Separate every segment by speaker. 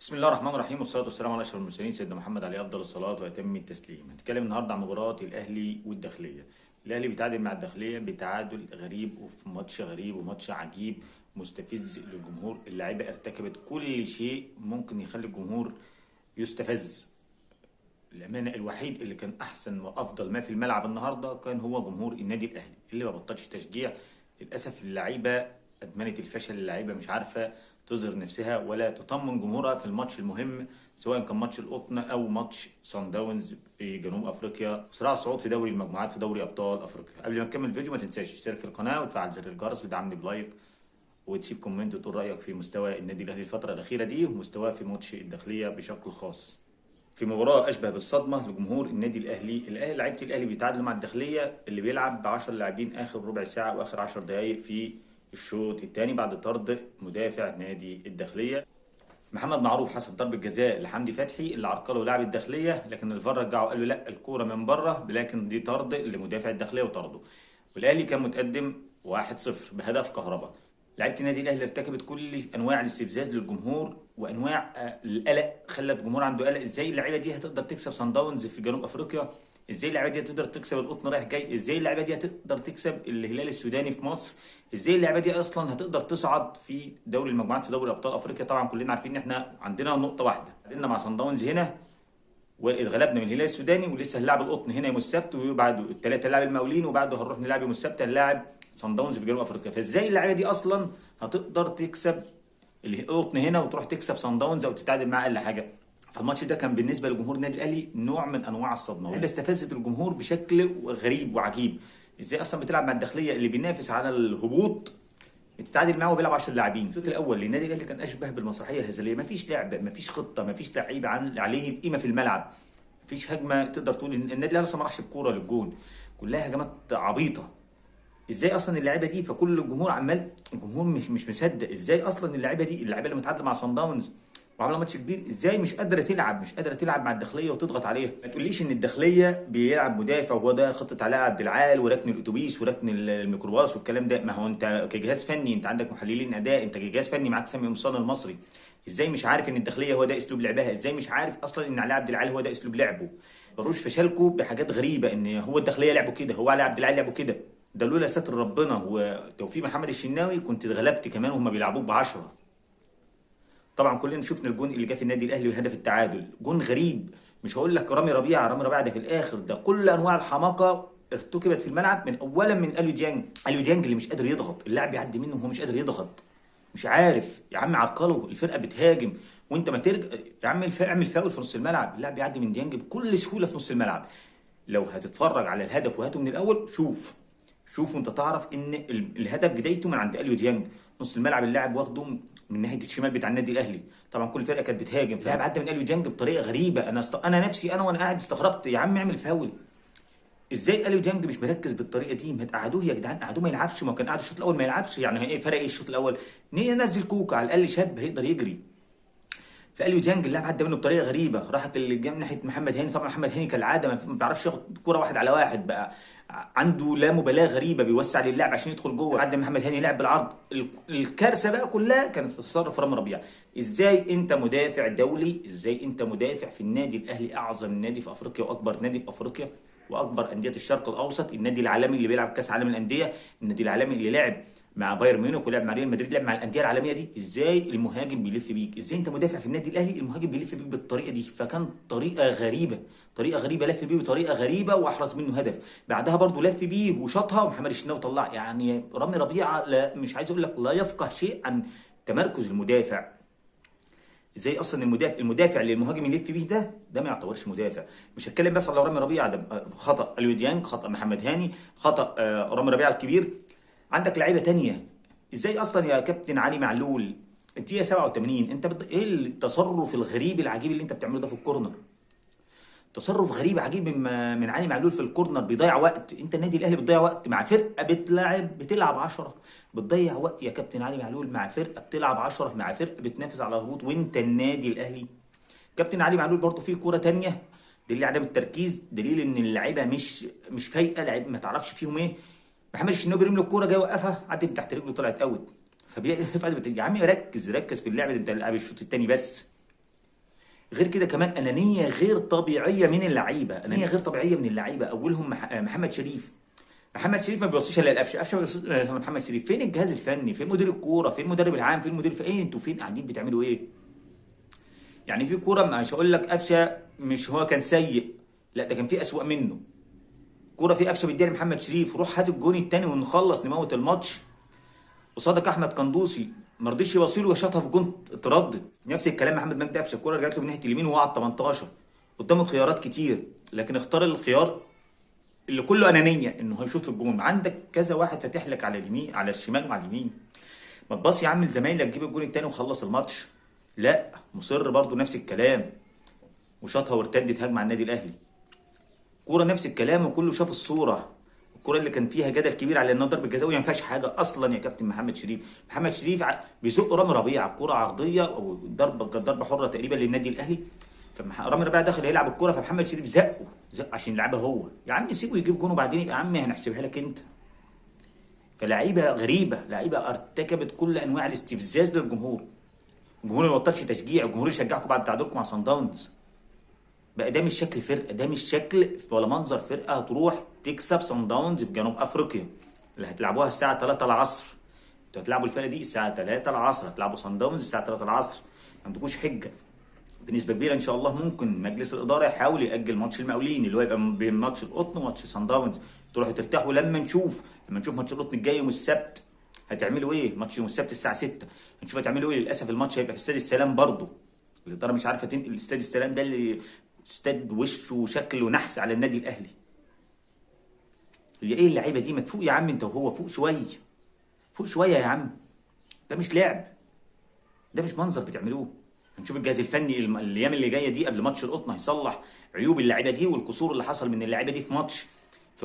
Speaker 1: بسم الله الرحمن الرحيم والصلاة والسلام على أشرف المرسلين سيدنا محمد عليه أفضل الصلاة وأتم التسليم. هنتكلم النهارده عن مباراة الأهلي والداخلية. الأهلي بيتعادل مع الداخلية بتعادل غريب وفي ماتش غريب وماتش عجيب مستفز للجمهور. اللاعيبة ارتكبت كل شيء ممكن يخلي الجمهور يستفز. الأمانة الوحيد اللي كان أحسن وأفضل ما في الملعب النهارده كان هو جمهور النادي الأهلي اللي ما بطلش تشجيع. للأسف اللعيبة أدمنت الفشل، اللعيبة مش عارفة تظهر نفسها ولا تطمن جمهورها في الماتش المهم، سواء كان ماتش القطن أو ماتش صن داونز في جنوب أفريقيا، صراع الصعود في دوري المجموعات في دوري أبطال أفريقيا. قبل ما نكمل الفيديو ما تنساش تشترك في القناة وتفعل زر الجرس وتدعمني بلايك وتسيب كومنت وتقول رأيك في مستوى النادي الأهلي الفترة الأخيرة دي ومستواه في ماتش الداخلية بشكل خاص. في مباراة أشبه بالصدمة لجمهور النادي الأهلي، لعيبة الأهلي بيتعادلوا مع الداخلية اللي بيلعب ب 10 لاعبين آخر ربع ساعة وآخر 10 دقايق في الشوط الثاني بعد طرد مدافع نادي الداخلية. محمد معروف حسب ضربة جزاء لحمدي فتحي اللي عرقله لاعب الداخلية، لكن الفار رجعه وقال له لا الكورة من بره، لكن دي طرد لمدافع الداخلية وطرده. والأهلي كان متقدم 1-0 بهدف كهربا. لعيبه النادي الاهلي ارتكبت كل انواع الاستفزاز للجمهور وانواع القلق، خلت الجمهور عنده قلق. ازاي اللعيبه دي هتقدر تكسب صن داونز في جنوب افريقيا؟ ازاي اللعيبه دي هتقدر تكسب القطن رايح جاي؟ ازاي اللعيبه دي هتقدر تكسب الهلال السوداني في مصر؟ ازاي اللعيبه دي اصلا هتقدر تصعد في دوري المجموعات في دوري ابطال افريقيا؟ طبعا كلنا عارفين ان احنا عندنا نقطه واحده، عندنا مع صن داونز هنا واتغلبنا من الهلال السوداني، ولسه هنلاعب القطن هنا يوم السبت، وبعده الثلاثه هنلاعب المقاولين، وبعده هنروح نلعب يوم السبت هنلاعب صن داونز في جنوب افريقيا. فازاي اللعيبه دي اصلا هتقدر تكسب القطن هنا وتروح تكسب صن داونز او تتعادل معاه اقل حاجه؟ فالماتش ده كان بالنسبه لجمهور النادي الاهلي نوع من انواع الصدمه، اللعيبه استفزت الجمهور بشكل غريب وعجيب. ازاي اصلا بتلعب مع الداخليه اللي بينافس على الهبوط بتتعادل معاه وبيلعب 10 لاعبين؟ الشوط الاول للنادي الاهلي كان اشبه بالمسرحيه الهزليه، مفيش لعب، مفيش خطه، مفيش لعيبه عليه القيمه في الملعب، مفيش هجمه تقدر تقول ان النادي الاهلي لسه ما راحش بكوره للجون، كلها هجمات عبيطه. ازاي اصلا اللعيبه دي؟ فكل الجمهور عمال، الجمهور مش مصدق ازاي اصلا اللعيبه اللي متعادله مع صن داونز وعامله ماتش كبير ازاي مش قادره تلعب، مش قادره تلعب مع الداخليه وتضغط عليها. ما تقوليش ان الداخليه بيلعب مدافع وهو ده خطه علاء عبد العال وركن الاتوبيس وركن الميكروباص والكلام ده. ما هو انت كجهاز فني انت عندك محللين اداء، انت كجهاز فني معاك سامي قمصان المصري، ازاي مش عارف ان الداخليه هو ده اسلوب لعبها؟ ازاي مش عارف اصلا ان علاء عبد العال هو ده اسلوب لعبه؟ بروش فشلكوا بحاجات غريبه، ان هو الداخليه لعبوا كده، هو علاء عبد العال لعبوا كده. ده لولا ستر ربنا وتوفيق محمد الشناوي كنت اتغلبت كمان وهم بيلعبوك ب10. طبعا كلنا شفنا الجون اللي جه في النادي الاهلي وهدف التعادل، جون غريب. مش هقول لك رامي ربيعه ده في الاخر، ده كل انواع الحماقه ارتكبت في الملعب، من اولا من اليو ديانج اللي مش قادر يضغط، اللاعب بيعدي منه وهو مش قادر يضغط، مش عارف يا عم عرقله، الفرقه بتهاجم وانت ما ترجع يا عم اعمل فاول في نص الملعب. اللاعب بيعدي من ديانج بكل سهوله في نص الملعب. لو هتتفرج على الهدف وهاته من الاول شوف وانت تعرف ان الهدف بدايته من عند اليو ديانج، نص الملعب اللاعب واخده من ناحيه الشمال بتاع النادي الاهلي. طبعا كل فرقه كانت بتهاجم، فاللاعب عدى من اليو ديانج بطريقه غريبه. انا نفسي وانا قاعد استغربت، يا عم اعمل فاول. ازاي اليو ديانج مش مركز بالطريقه دي؟ ما تقعدوه يا جدعان، قعدوه ما يلعبش، ما كان قاعد الشوط الاول ما يلعبش، يعني ايه فرق؟ ايه الشوط الاول؟ نزل كوكا على الاقل شاب هيقدر يجري. فاليو ديانج اللاعب عدى منه بطريقه غريبه، راحت اللي جنب ناحيه محمد هاني. طبعا محمد هاني كالعاده ما بيعرفش ياخد كوره واحد على واحد، بقى عنده لا مبالاه غريبه، بيوسع للاعب عشان يدخل جوه، عدى محمد هاني لعب بالعرض. الكارثه بقى كلها كانت في تصرف رامي ربيعه. ازاي انت مدافع دولي، ازاي انت مدافع في النادي الاهلي اعظم نادي في افريقيا واكبر نادي في افريقيا واكبر انديه الشرق الاوسط، النادي العالمي اللي بيلعب كاس عالم الانديه، النادي العالمي اللي لعب مع بايرن ميونخ ولعب مع ريال مدريد، لعب مع الانديه العالميه دي، ازاي المهاجم بيلف بيك؟ ازاي انت مدافع في النادي الاهلي المهاجم بيلف بيك بالطريقه دي؟ فكان طريقه غريبه لف بيه بطريقه غريبه واحرز منه هدف. بعدها برضه لف بيه وشاطها ومحمد الشناوي طلع. يعني رامي ربيعه لا مش عايز اقول لك لا يفقه شيء عن تمركز المدافع. ازاي اصلا المدافع اللي المهاجم يلف بيه ده ما يعتبرش مدافع. مش هتكلم بس على رامي ربيعه، ده خطا اليو ديانج، خطا محمد هاني، خطا رامي ربيعه الكبير. عندك لعيبه تانية. ازاي اصلا يا كابتن علي معلول انت يا 87 انت ايه التصرف الغريب العجيب اللي انت بتعمله ده في الكورنر؟ تصرف غريب عجيب من علي معلول في الكورنر، بيضيع وقت. انت النادي الاهلي بتضيع وقت مع فرقه بتلعب 10، بتضيع وقت يا كابتن علي معلول مع فرقه بتلعب 10، مع فرقه بتنافس على الهبوط، وانت النادي الاهلي. كابتن علي معلول برضه في كوره تانية دليل عدم التركيز، دليل ان اللعيبه مش فايقه، لعيبه ما تعرفش فيهم ايه. محمد الشناوي بيرمي له الكوره جاي وقفها عدت من تحت رجله طلعت اوت، يا عم ركز في اللعبه، انت لاعب الشوط الثاني بس. غير كده كمان انانيه غير طبيعيه من اللعيبه، انانيه غير طبيعيه من اللعيبه، اولهم محمد شريف. محمد شريف ما بيوصيش الا القفشه، قفشه ما بيوصيش إلا محمد شريف. فين الجهاز الفني؟ فين مدير الكوره؟ فين المدرب العام؟ فين المدير ايه؟ انتوا فين قاعدين بتعملوا ايه؟ يعني في كوره مش هقول لك قفشه مش هو كان سيء، لا ده كان في اسوأ منه. كوره في قفشه بيديها لمحمد شريف، روح هات الجون الثاني ونخلص نموت الماتش. قصادك احمد قندوسي ما رضيش يوصيله وشاطها في جون اتردد. نفس الكلام محمد مجدي قفشه، الكوره رجعت له من ناحيه اليمين وهو على ال 18 قدامه خيارات كتير، لكن اختار الخيار اللي كله انانيه انه هيشوط في الجون. عندك كذا واحد فاتح لك على اليمين على الشمال وعلى اليمين، ما تباص يا عم لزمايلك تجيب الجون الثاني وخلص الماتش. لا مصر برضو نفس الكلام، وشاطها وارتدت هجمه على النادي الاهلي. كوره نفس الكلام وكله شاف الصوره، الكوره اللي كان فيها جدل كبير على انها ضربه جزاء ما فيهاش حاجه اصلا يا كابتن محمد شريف. محمد شريف بيزق رامي ربيعه، الكوره عرضيه او ضربه كانت ضربه حره تقريبا للنادي الاهلي، فرامي ربيعه داخل يلعب الكوره، فمحمد شريف زقه عشان يلعبها هو. يا عم سيبه يجيب جون وبعدين يبقى يا عم هنحسبها لك انت. فلعيبه غريبه، لعيبه ارتكبت كل انواع الاستفزاز للجمهور. الجمهور ما بطلش تشجيع، الجمهور يشجعكم بعد تعادلكم مع صن داونز. بقى ده مش شكل فرقه، ده مش شكل ولا منظر فرقه هتروح تكسب صن داونز في جنوب افريقيا اللي هتلعبوها الساعه 3 العصر. انتوا هتلعبوا الفرقه دي الساعه 3 العصر، هتلعبوا صن داونز الساعه 3 العصر. ما عندكوش حجه. بنسبه كبيره ان شاء الله ممكن مجلس الاداره يحاول ياجل ماتش المقاولين اللي هو يبقى بين ماتش القطن وماتش صن داونز، تروحوا ترتاحوا لما نشوف ماتش القطن الجاي يوم السبت هتعملوا ايه. ماتش يوم السبت الساعه 6 هنشوف هتعملوا ايه. للاسف الماتش هيبقى في استاد السلام برضه، الاداره مش عارفه تنقل استاد السلام ده اللي استاد وشه وشكله نحس على النادي الاهلي. هي ايه اللعيبه دي؟ ما تفوق يا عم انت وهو، فوق شويه، فوق شويه يا عم. ده مش لعب، ده مش منظر بتعملوه. هنشوف الجهاز الفني الايام اللي جايه دي قبل ماتش القطن هيصلح عيوب اللعيبه دي والقصور اللي حصل من اللعيبه دي في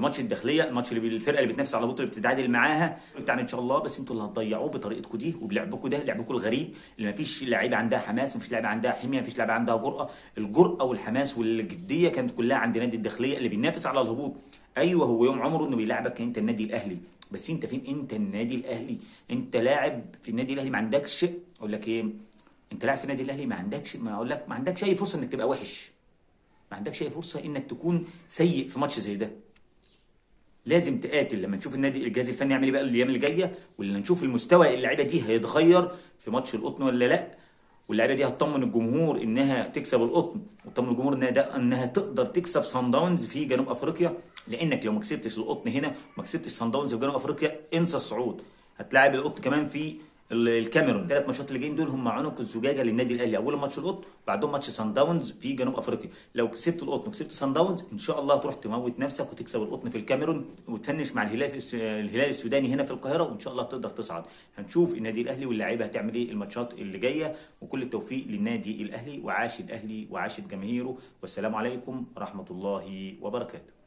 Speaker 1: ماتش الداخليه، الماتش اللي الفرقه اللي بتنافس على الهبوط اللي بتتعادل معاها بتاعنا ان شاء الله. بس انتوا اللي هتضيعوه بطريقتكم دي وبلعبكم ده، لعبكم الغريب اللي ما فيش لعيبه عندها حماس، ما فيش لعيبه عندها حميه، ما فيش لعيبه عندها جرأه. الجرأه والحماس والجديه كانت كلها عند نادي الداخليه اللي بينافس على الهبوط. ايوه هو يوم عمره انه بيلعبك انت النادي الاهلي، بس انت فين؟ انت النادي الاهلي، انت لاعب في النادي الاهلي، ما عندكش اقول لك ايه، انت لاعب في النادي الاهلي ما عندكش، ما اقول لك ما عندكش اي فرصه انك تبقى وحش، ما عندكش اي فرصه انك تكون سيء في ماتش زي ده. لازم تقاتل. لما نشوف النادي الجهاز الفني يعمل ايه بقى الايام اللي جايه، واللي نشوف المستوى اللعيبه دي هيتغير في ماتش القطن ولا لا، واللعيبه دي هتطمن الجمهور انها تكسب القطن وتطمن الجمهور انها تقدر تكسب صن داونز في جنوب افريقيا. لانك لو ما كسبتش القطن هنا وما كسبتش صن داونز في جنوب افريقيا انسى الصعود. هتلاعب القطن كمان في الكاميرون. الثلاث ماتشات اللي جايين دول هم عنق الزجاجه للنادي الاهلي، اولهم ماتش القطن بعدهم ماتش صن داونز في جنوب افريقيا. لو كسبت القطن وكسبت صن داونز ان شاء الله تروح تموت نفسك وتكسب القطن في الكاميرون وتفنش مع الهلال السوداني هنا في القاهره، وان شاء الله تقدر تصعد. هنشوف النادي الاهلي واللاعيبه هتعمل ايه الماتشات اللي جايه، وكل التوفيق للنادي الاهلي. وعاش الاهلي وعاشت جماهيره، والسلام عليكم ورحمه الله وبركاته.